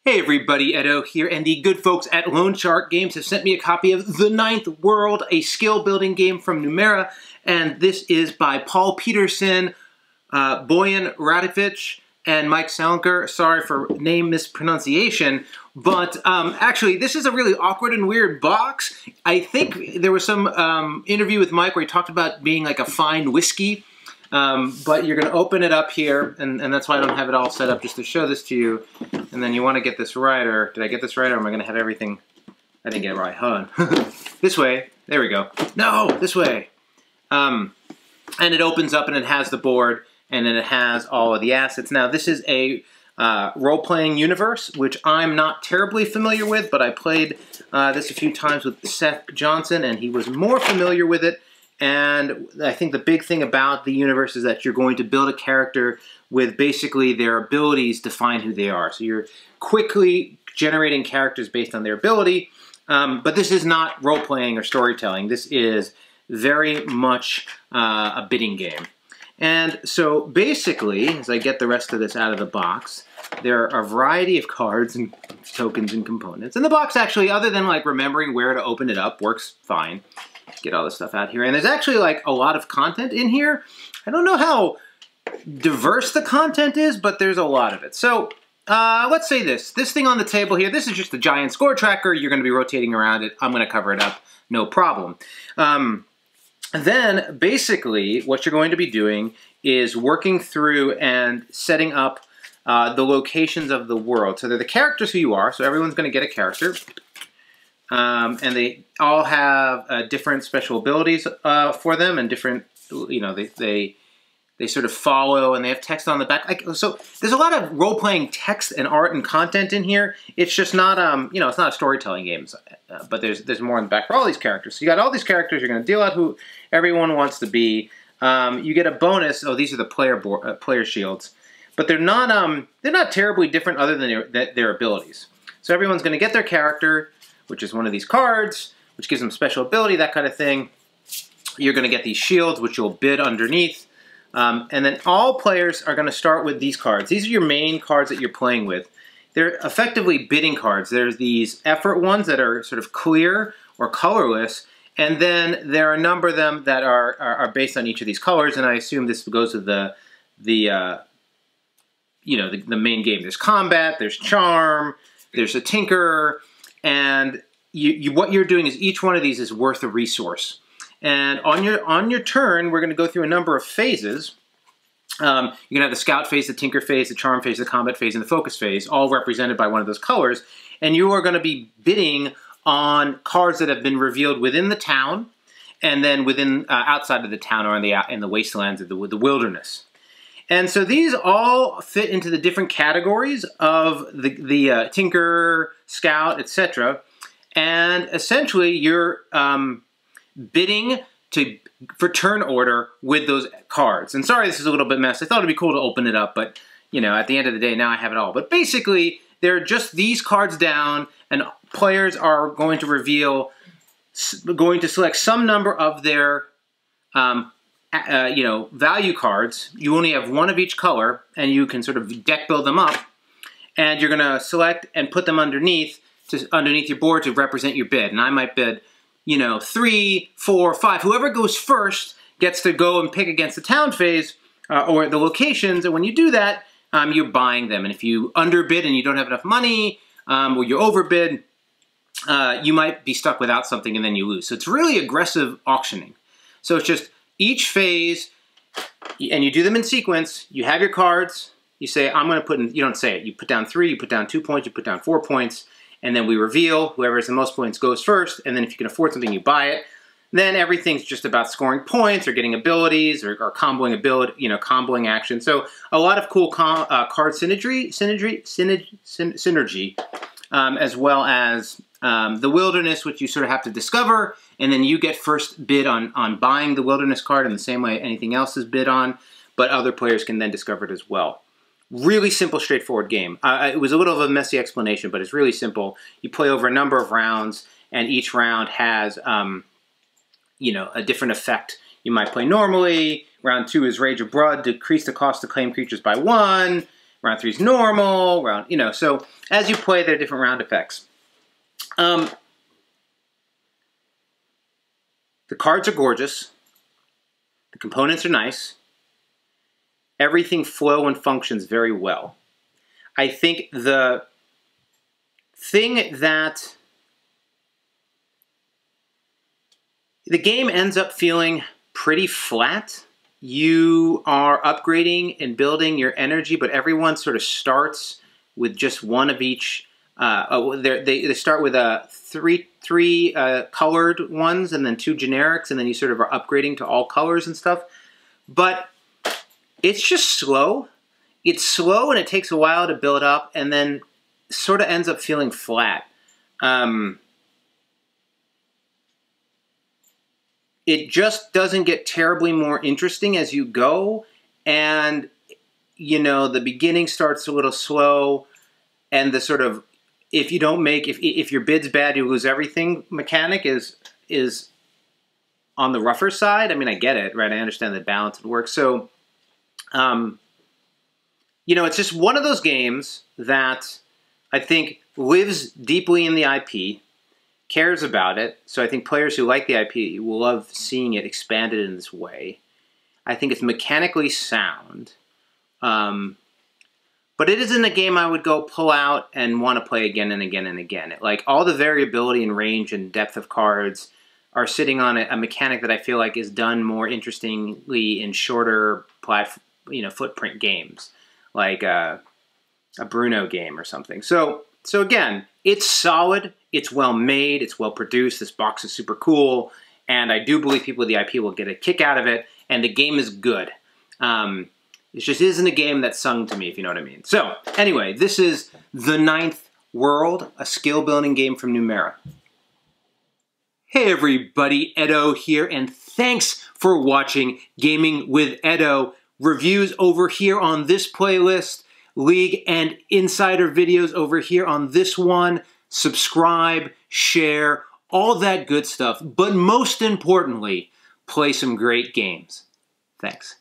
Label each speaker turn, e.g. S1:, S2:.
S1: Hey everybody, Edo here, and the good folks at Loan Shark Games have sent me a copy of The Ninth World, a skill-building game from Numera, and this is by Paul Peterson, Boyan Radakovich, and Mike Selinker. Sorry for name mispronunciation, but actually this is a really awkward and weird box. I think there was some interview with Mike where he talked about being like a fine whiskey. But you're going to open it up here, and that's why I don't have it all set up, just to show this to you. And then you want to get this right, or did I get this right, or am I going to have everything? I didn't get it right. Hold on. This way. There we go. No, this way. And it opens up, and it has the board, and then it has all of the assets. Now, this is a role-playing universe, which I'm not terribly familiar with, but I played this a few times with Seth Johnson, and he was more familiar with it. And I think the big thing about the universe is that you're going to build a character with basically their abilities define who they are. So you're quickly generating characters based on their ability, but this is not role-playing or storytelling. This is very much a bidding game. And so basically, as I get the rest of this out of the box, there are a variety of cards and tokens and components. And the box actually, other than like remembering where to open it up, works fine. Get all this stuff out here. And there's actually like a lot of content in here. I don't know how diverse the content is, but there's a lot of it. So let's say this thing on the table here, this is just a giant score tracker. You're going to be rotating around it. I'm going to cover it up, no problem. Then basically what you're going to be doing is working through and setting up the locations of the world. So they're the characters who you are. So everyone's going to get a character. And they all have different special abilities for them, and different, you know, they sort of follow, and they have text on the back. So there's a lot of role-playing text and art and content in here. It's just not, you know, it's not a storytelling game, but there's more in the back for all these characters. So you got all these characters. You're going to deal out who everyone wants to be. You get a bonus. Oh, these are the player shields, but they're not terribly different other than their abilities. So everyone's going to get their character, which is one of these cards, which gives them special ability, that kind of thing. You're going to get these shields, which you'll bid underneath. And then all players are going to start with these cards. These are your main cards that you're playing with. They're effectively bidding cards. There's these effort ones that are sort of clear or colorless, and then there are a number of them that are based on each of these colors, and I assume this goes with the main game. There's combat, there's charm, there's a tinker, and what you're doing is each one of these is worth a resource. And on your turn, we're going to go through a number of phases. You're going to have the scout phase, the tinker phase, the charm phase, the combat phase, and the focus phase, all represented by one of those colors. And you are going to be bidding on cards that have been revealed within the town, and then within outside of the town, or in the wastelands of the wilderness. And so these all fit into the different categories of the tinker, scout, etc. And essentially, you're bidding for turn order with those cards. And sorry, this is a little bit messy. I thought it'd be cool to open it up, but you know, at the end of the day, now I have it all. But basically, they're just these cards down, and players are going to select some number of their value cards. You only have one of each color, and you can sort of deck build them up, and you're going to select and put them underneath your board to represent your bid. And I might bid, 3, 4, 5. Whoever goes first gets to go and pick against the town phase or the locations, and when you do that, you're buying them. And if you underbid and you don't have enough money, or you overbid, you might be stuck without something, and then you lose. So it's really aggressive auctioning. So it's just each phase, and you do them in sequence. You have your cards. You say, I'm going to put in, you don't say it. You put down 3, you put down 2 points, you put down 4 points, and then we reveal. Whoever has the most points goes first, and then if you can afford something, you buy it. Then everything's just about scoring points or getting abilities or comboing comboing action. So a lot of cool card synergy, as well as the wilderness, which you sort of have to discover, and then you get first bid on buying the wilderness card in the same way anything else is bid on, but other players can then discover it as well. Really simple, straightforward game. It was a little of a messy explanation, but it's really simple. You play over a number of rounds, and each round has a different effect. You might play normally. Round 2 is Rage of Blood, decrease the cost to claim creatures by 1. round 3 is normal, so as you play, there are different round effects. The cards are gorgeous. The components are nice. Everything flows and functions very well. I think the thing that the game ends up feeling pretty flat. You are upgrading and building your energy, but everyone sort of starts with just one of each. They start with three colored ones and then 2 generics, and then you sort of are upgrading to all colors and stuff. But it's just slow. It's slow and it takes a while to build up, and then sort of ends up feeling flat. It just doesn't get terribly more interesting as you go, and the beginning starts a little slow, and the sort of if your bid's bad, you lose everything mechanic is on the rougher side. I mean, I get it, right? I understand the balance would work. So, it's just one of those games that I think lives deeply in the IP, cares about it. So I think players who like the IP will love seeing it expanded in this way. I think it's mechanically sound. But it isn't a game I would go pull out and want to play again and again and again. Like, all the variability and range and depth of cards are sitting on a mechanic that I feel like is done more interestingly in shorter footprint games, like a Bruno game or something. So again, it's solid, it's well made, it's well produced, this box is super cool, and I do believe people with the IP will get a kick out of it, and the game is good. It just isn't a game that's sung to me, if you know what I mean. So, anyway, this is The Ninth World, a skill-building game from Numera. Hey everybody, Edo here, and thanks for watching Gaming with Edo. Reviews over here on this playlist, League and Insider videos over here on this one. Subscribe, share, all that good stuff. But most importantly, play some great games. Thanks.